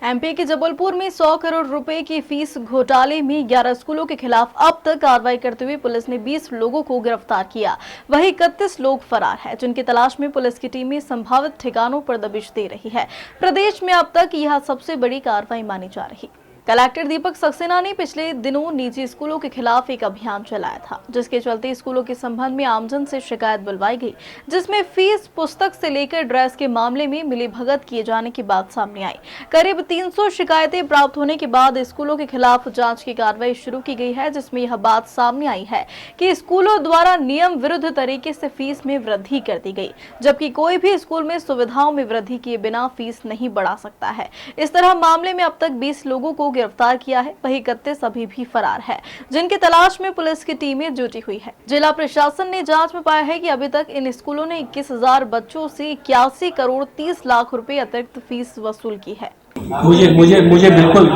MP के जबलपुर में 100 करोड़ रुपए की फीस घोटाले में 11 स्कूलों के खिलाफ अब तक कार्रवाई करते हुए पुलिस ने 20 लोगों को गिरफ्तार किया। वहीं 31 लोग फरार हैं, जिनकी तलाश में पुलिस की टीमें संभावित ठिकानों पर दबिश दे रही है। प्रदेश में अब तक यह सबसे बड़ी कार्रवाई मानी जा रही। कलेक्टर दीपक सक्सेना ने पिछले दिनों निजी स्कूलों के खिलाफ एक अभियान चलाया था, जिसके चलते स्कूलों के संबंध में आमजन से शिकायत बुलवाई गई, जिसमें फीस, पुस्तक से लेकर ड्रेस के मामले में मिलीभगत किए जाने की बात सामने आई। करीब 300 शिकायतें प्राप्त होने के बाद स्कूलों के खिलाफ जांच की कार्रवाई शुरू की गई है, जिसमें यह बात सामने आई है कि स्कूलों द्वारा नियम विरुद्ध तरीके से फीस में वृद्धि कर दी गई, जबकि कोई भी स्कूल में सुविधाओं में वृद्धि किए बिना फीस नहीं बढ़ा सकता है। इस तरह मामले में अब तक 20 लोगों को गिरफ्तार किया है। वहीं 31 अभी भी फरार है, जिनकी तलाश में पुलिस की टीमें जुटी हुई है। जिला प्रशासन ने जांच में पाया है कि अभी तक इन स्कूलों ने 21,000 बच्चों से 81 करोड़ 30 लाख रुपए अतिरिक्त फीस वसूल की है। मुझे बिल्कुल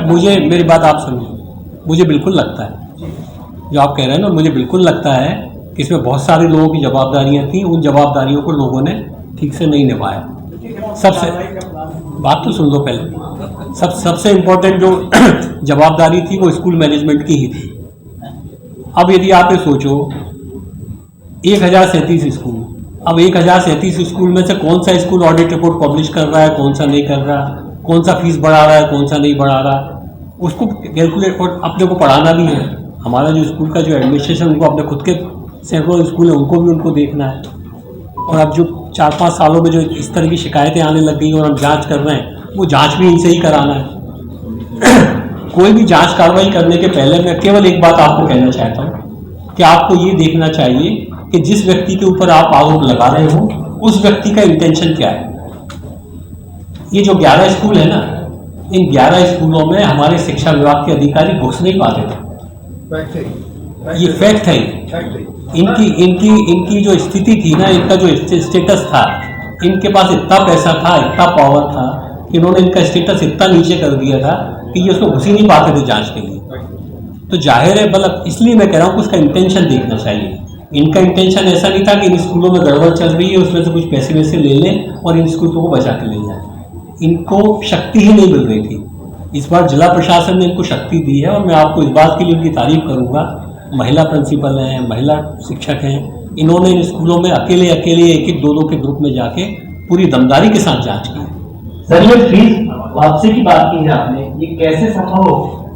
मुझे मेरी बात आप सुनिए। मुझे बिल्कुल लगता है जो आप कह रहे हैं ना, मुझे बिल्कुल लगता है कि इसमें बहुत सारे लोगों की जवाबदारियां थी। उन जवाबदारियों को लोगों ने ठीक से नहीं निभाया। सबसे बात तो सुन लो पहले। सबसे इम्पोर्टेंट जो जवाबदारी थी वो स्कूल मैनेजमेंट की ही थी। अब यदि आप ये सोचो 1037 स्कूल, अब 1037 स्कूल में से कौन सा स्कूल ऑडिट रिपोर्ट पब्लिश कर रहा है, कौन सा नहीं कर रहा, कौन सा फीस बढ़ा रहा है, कौन सा नहीं बढ़ा रहा, उसको कैलकुलेट और अपने को पढ़ाना भी है। हमारा जो स्कूल का जो एडमिनिस्ट्रेशन, उनको अपने खुद के सैकड़ों स्कूल है, उनको देखना है। और अब जो 4-5 सालों में जो इस तरह की शिकायतें आने लग गई और हम जांच कर रहे हैं, वो जांच भी इनसे ही कराना है। कोई भी जांच कार्रवाई करने के पहले मैं केवल एक बात आपको कहना चाहता हूँ कि आपको ये देखना चाहिए कि जिस व्यक्ति के ऊपर आप आरोप लगा रहे हो उस व्यक्ति का इंटेंशन क्या है। ये जो 11 स्कूल है ना, इन 11 स्कूलों में हमारे शिक्षा विभाग के अधिकारी घुस नहीं पाते थे। ये फैक्ट है। इनकी जो स्थिति थी ना, इनका जो स्टेटस था, इनके पास इतना पैसा था, इतना पावर था कि इन्होंने इनका स्टेटस इतना नीचे कर दिया था कि ये उसको घुस ही नहीं पाते थे जांच के लिए। तो जाहिर है, मतलब इसलिए मैं कह रहा हूँ कि उसका इंटेंशन देखना चाहिए। इनका इंटेंशन ऐसा नहीं था कि इन स्कूलों में गड़बड़ चल रही है, उसमें से कुछ पैसे वैसे ले लें और इन स्कूलों को बचा के ले जाए। इनको शक्ति ही नहीं मिल रही थी। इस बार जिला प्रशासन ने इनको शक्ति दी है और मैं आपको इस बात के लिए उनकी तारीफ करूँगा। महिला प्रिंसिपल हैं, महिला शिक्षक हैं, इन्होंने इन स्कूलों में अकेले एक दो के ग्रुप में जाके पूरी दमदारी के साथ जांच की। सर, ये फीस वापसी की बात की है आपने, ये कैसे संभव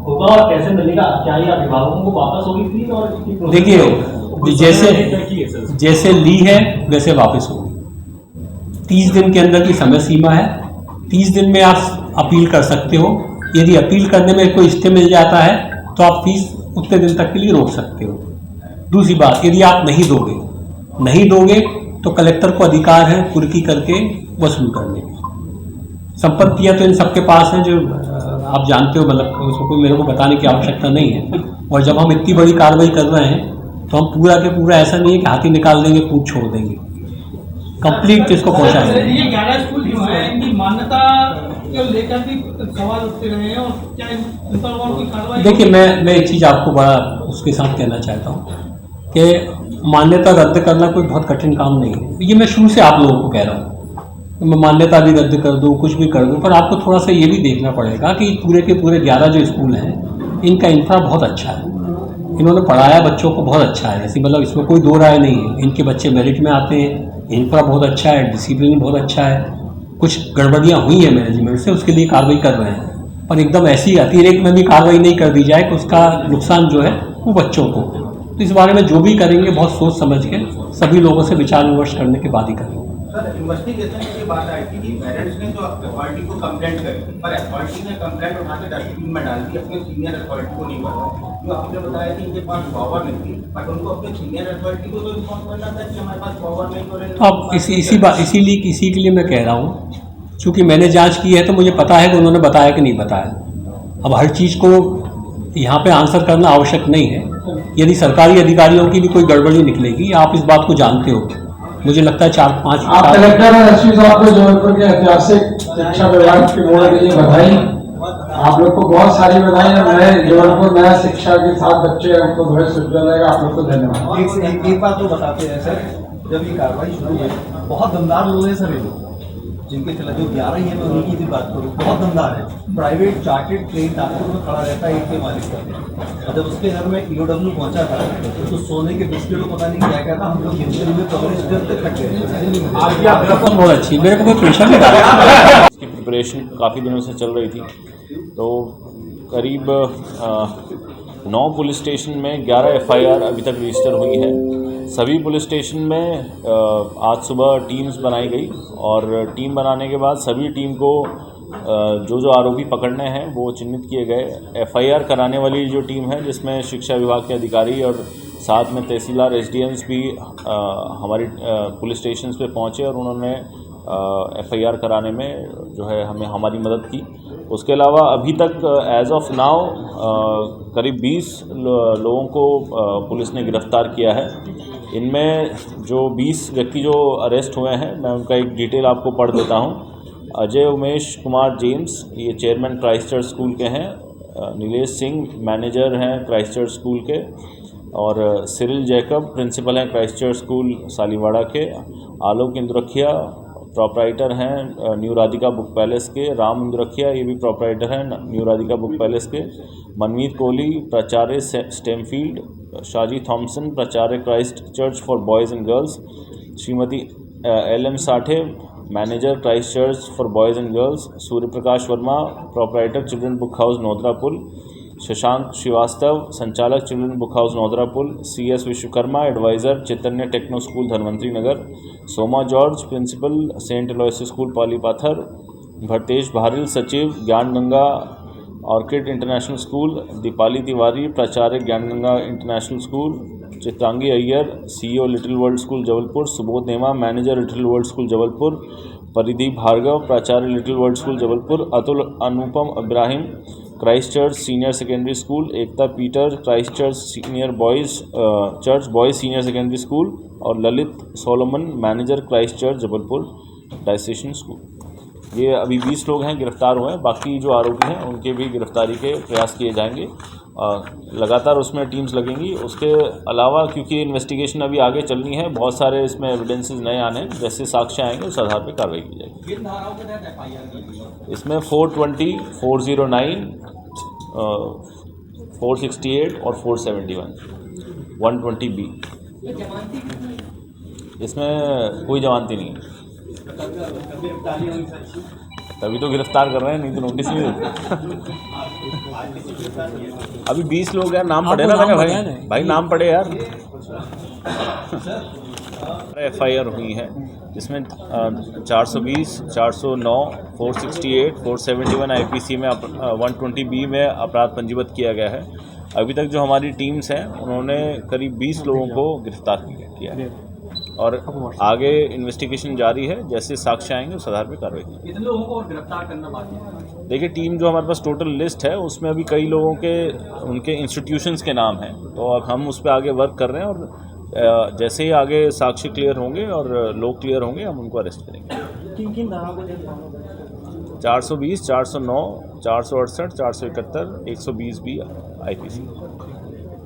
होगा और कैसे मिलेगा? क्या ये अभिभावकों को वापस होगी फीस? और देखिए, जैसे ली है वैसे वापस होगी। 30 दिन के अंदर की समय सीमा है। 30 दिन में आप अपील कर सकते हो। यदि अपील करने में कोई स्टे मिल जाता है तो आप फीस उतने दिन तक के लिए रोक सकते हो। दूसरी बात, यदि आप नहीं दोगे तो कलेक्टर को अधिकार है कुर्की करके वसूल करने की। संपत्तियां तो इन सबके पास हैं, जो आप जानते हो, मतलब उसको कोई मेरे को बताने की आवश्यकता नहीं है। और जब हम इतनी बड़ी कार्रवाई कर रहे हैं तो हम पूरा के पूरा ऐसा नहीं है कि हाथी निकाल देंगे, पूछ छोड़ देंगे, कंप्लीट इसको पहुंचा देंगे। ये 11 स्कूल जो है, इनकी मान्यता को लेकर भी सवाल उठते रहे हैं और क्या इन पर और कोई कार्रवाई? देखिए, मैं एक चीज़ आपको बड़ा उसके साथ कहना चाहता हूँ कि मान्यता रद्द करना कोई बहुत कठिन काम नहीं है। ये मैं शुरू से आप लोगों को कह रहा हूँ कि मैं मान्यता भी रद्द कर दूँ, कुछ भी कर दूँ, पर आपको थोड़ा सा ये भी देखना पड़ेगा कि पूरे के पूरे 11 जो स्कूल हैं, इनका इंफ्रा बहुत अच्छा है। इन्होंने पढ़ाया बच्चों को बहुत अच्छा है, ऐसी मतलब इसमें कोई दो राय नहीं है। इनके बच्चे मेरिट में आते हैं, इंफ्रा बहुत अच्छा है, डिसिप्लिन बहुत अच्छा है। कुछ गड़बड़ियाँ हुई हैं मैनेजमेंट से, उसके लिए कार्रवाई कर रहे हैं, पर एकदम ऐसी अतिरेक में भी कार्रवाई नहीं कर दी जाए कि उसका नुकसान जो है वो बच्चों को। तो इस बारे में जो भी करेंगे बहुत सोच समझ के सभी लोगों से विचार विमर्श करने के बाद ही करेंगे। सर, इन्वेस्टिगेशन में ये बात आई थी कि पेरेंट्स ने जो अथॉरिटी को कंप्लेंट करी, पर अथॉरिटी ने कंप्लेंट उठा के डस्टबिन में डाल दी, अपने सीनियर अथॉरिटी को नहीं बताया। जो आपने बताया कि इनके पास पावर नहीं थी, बट उनको अपने सीनियर अथॉरिटी को तो इन्फॉर्म करना था कि हमारे पास पावर नहीं हो रही। अब इसी के लिए मैं कह रहा हूँ, चूँकि मैंने जांच की है तो मुझे पता है कि उन्होंने बताया कि नहीं बताया। अब हर चीज़ को यहाँ पे आंसर करना आवश्यक नहीं है। यदि सरकारी अधिकारियों की भी कोई गड़बड़ी निकलेगी, आप इस बात को जानते हो। मुझे लगता है 4-5 आप कलेक्टर और एसपी साहब को जबलपुर के ऐतिहासिक शिक्षा विभाग की ओर के लिए बधाई। आप लोग को बहुत सारी बधाई। नए जबलपुर नया शिक्षा के साथ बच्चे हैं, उनको भविष्य उज्जवल रहेगा। आप लोग को धन्यवाद। एक बात तो बताते हैं सर, जब ये कार्रवाई शुरू हुई बहुत दमदार लोग हैं सर, ये लोग जिनके खिलाफ जो 11 ही है, मैं उन्हीं की भी बात करूँ, बहुत दमदार है। प्राइवेट चार्टेड ट्रेन नागपुर में खड़ा रहता है एक के मालिक का, और जब उसके घर में EOW पहुंचा था तो सोने के बिस्किट को पता नहीं क्या क्या था, हम लोग हिंदी में कवरेज करते थक गए। आपकी आपका बहुत अच्छी, मेरे को कोई प्रेशर नहीं डाला। इसकी प्रिपरेशन काफ़ी दिनों से चल रही थी, तो करीब 9 पुलिस स्टेशन में 11 FIR अभी तक रजिस्टर हुई है। सभी पुलिस स्टेशन में आज सुबह टीम्स बनाई गई, और टीम बनाने के बाद सभी टीम को जो आरोपी पकड़ने हैं वो चिन्हित किए गए। FIR कराने वाली जो टीम है, जिसमें शिक्षा विभाग के अधिकारी और साथ में तहसीलदार SDMs भी हमारी पुलिस स्टेशन पे पहुंचे और उन्होंने FIR कराने में जो है हमें हमारी मदद की। उसके अलावा अभी तक एज ऑफ नाउ करीब 20 लोगों को पुलिस ने गिरफ्तार किया है। इनमें जो 20 व्यक्ति जो अरेस्ट हुए हैं, मैं उनका एक डिटेल आपको पढ़ देता हूं। अजय उमेश कुमार जेम्स, ये चेयरमैन क्राइस्ट चर्च स्कूल के हैं। नीलेश सिंह मैनेजर हैं क्राइस्ट चर्च स्कूल के, और सिरिल जैकब प्रिंसिपल हैं क्राइस्ट चर्च स्कूल सालीवाड़ा के। आलोक इंद्रखिया प्रोपराइटर हैं न्यू राधिका बुक पैलेस के। राम इंद्रखिया ये भी प्रोपराइटर हैं न्यू राधिका बुक पैलेस के। मनमीत कोहली प्राचार्य स्टेमफील्ड। शाजी थॉम्सन प्राचार्य Christ Church for boys and girls. Shrimati LM Sathe manager Christ Church for boys and girls. Surya Prakash Verma proprietor children book house Nodra Pul. Shashank Shrivastava संचालक children book house Nodra Pul. CS Vishwakarma advisor Chaitanya techno school Dhanvantari Nagar. Soma George principal saint Aloysius school Palipathar. Bharatesh Bharill सचिव Gyan Ganga orchid international school. Deepali Tiwari प्राचार्य Gyan Ganga international school. Chitrangi Iyer CEO little world school Jabalpur. Subodh Nema manager little world school Jabalpur. Paridip Bhargav प्राचार्य little world school Jabalpur. Atul Anupam Ibrahim Christ church senior secondary school. Ekta Peter Christ church senior boys senior secondary school. और Lalit Solomon manager Christ church Jabalpur diocesan school. ये अभी 20 लोग हैं गिरफ्तार हुए हैं। बाकी जो आरोपी हैं उनके भी गिरफ्तारी के प्रयास किए जाएंगे। लगातार उसमें टीम्स लगेंगी। उसके अलावा क्योंकि इन्वेस्टिगेशन अभी आगे चलनी है, बहुत सारे इसमें एविडेंसेस नए आने हैं, जैसे साक्ष्य आएंगे उस आधार पर कार्रवाई की जाएगी। इसमें 420, 409, 468 और 471, 120B। इसमें कोई जमानती नहीं है। तभी तो गिरफ्तार कर रहे हैं, नहीं तो नोटिस नहीं देते। अभी 20 लोग हैं, नाम पढ़े ना मैंने भाई नाम पढ़े यार। FIR हुई है जिसमें 420, 409, 468, 471 IPC में 120B में अपराध पंजीबद्ध किया गया है। अभी तक जो हमारी टीम्स हैं उन्होंने करीब 20 लोगों को गिरफ्तार किया है, और आगे इन्वेस्टिगेशन जारी है। जैसे साक्ष्य आएंगे उस आधार पर कार्रवाई की। कितने लोगों को और गिरफ्तार करना बाकी है? देखिए, टीम जो हमारे पास टोटल लिस्ट है उसमें अभी कई लोगों के उनके इंस्टीट्यूशंस के नाम हैं, तो अब हम उस पर आगे वर्क कर रहे हैं, और जैसे ही आगे साक्ष्य क्लियर होंगे और लोग क्लियर होंगे हम उनको अरेस्ट करेंगे। 420, 409, 468, 471, 120B IPC।